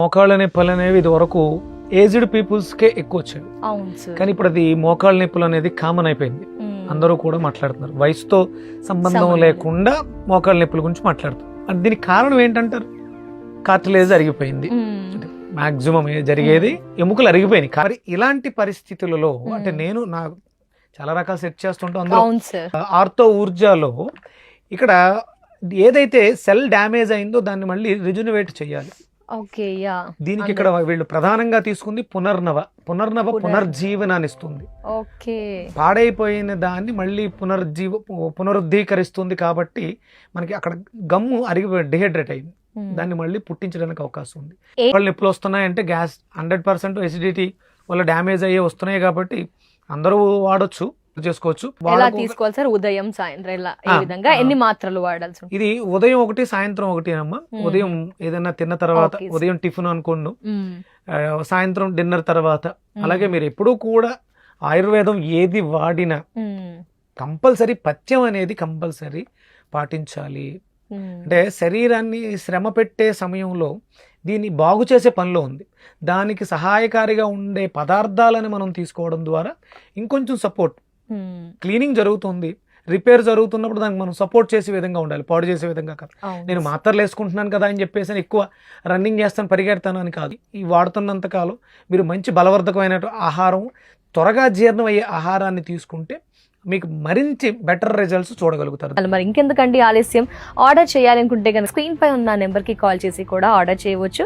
మోకాళ్ళ నొప్పులు అనేవి ఇది వరకు ఏజ్డ్ పీపుల్స్కే ఎక్కువ వచ్చేవి. అవును సార్. కానీ ఇప్పుడు అది మోకాళ్ళ నొప్పులు అనేది కామన్ అయిపోయింది. అందరూ కూడా మాట్లాడుతున్నారు. వయసుతో సంబంధం లేకుండా మోకాళ్ళ నొప్పుల గురించి మాట్లాడుతారు. అంటే దీనికి కారణం ఏంటంటారు? కార్టిలేజ్ అరిగిపోయింది. మాక్సిమం జరిగేది ఎముకలు అరిగిపోయినాయి. కానీ ఇలాంటి పరిస్థితులలో అంటే నేను నా చాలా రకాల సెట్ చేస్తుంటాం. అందులో ఆర్థో ఊర్జాలో ఇక్కడ ఏదైతే సెల్ డ్యామేజ్ అయిందో దాన్ని మళ్ళీ రిజునవేట్ చేయాలి. దీనికి ఇక్కడ వీళ్ళు ప్రధానంగా తీసుకుంది పునర్జీవనాన్ని ఇస్తుంది. పాడైపోయిన దాన్ని మళ్ళీ పునరుద్ధీకరిస్తుంది. కాబట్టి మనకి అక్కడ గమ్ము డిహైడ్రేట్ అయింది, దాన్ని మళ్ళీ పుట్టించడానికి అవకాశం ఉంది. వాళ్ళు నొప్పులు వస్తున్నాయంటే గ్యాస్ 100% ఎసిడిటీ వల్ల డ్యామేజ్ అయ్యే వస్తున్నాయి. కాబట్టి అందరూ వాడొచ్చు, చేసుకోవచ్చు. తీసుకోవాలి సార్ ఉదయం సాయంత్రం ఎన్ని మాత్రలు వాడాల్సి? ఇది ఉదయం ఒకటి సాయంత్రం ఒకటి అమ్మా. ఉదయం ఏదైనా తిన్న తర్వాత, ఉదయం టిఫిన్ అనుకోండి, సాయంత్రం డిన్నర్ తర్వాత. అలాగే మీరు ఎప్పుడూ కూడా ఆయుర్వేదం ఏది వాడినా కంపల్సరీ పథ్యం అనేది కంపల్సరీ పాటించాలి. అంటే శరీరాన్ని శ్రమ పెట్టే సమయంలో దీన్ని బాగు చేసే పనిలో ఉంది. దానికి సహాయకారిగా ఉండే పదార్థాలను మనం తీసుకోవడం ద్వారా ఇంకొంచెం సపోర్ట్, క్లీనింగ్ జరుగుతుంది, రిపేర్ జరుగుతున్నప్పుడు దానికి మనం సపోర్ట్ చేసే విధంగా ఉండాలి, పాడు చేసే విధంగా కాదు. నేను మాత్రలు వేసుకుంటున్నాను కదా అని చెప్పేసి ఎక్కువ రన్నింగ్ చేస్తాను, పరిగెడతాను అని కాదు. ఈ వాడుతున్నంత కాలం మీరు మంచి బలవర్ధకమైన ఆహారం, త్వరగా జీర్ణం అయ్యే ఆహారాన్ని తీసుకుంటే మీకు మరింత బెటర్ రిజల్ట్స్ చూడగలుగుతారు. మరి ఇంకెందుకండి ఆలస్యం? ఆర్డర్ చేయాలనుకుంటే కనుక స్క్రీన్ పై ఉన్న నెంబర్కి కాల్ చేసి కూడా ఆర్డర్ చేయవచ్చు.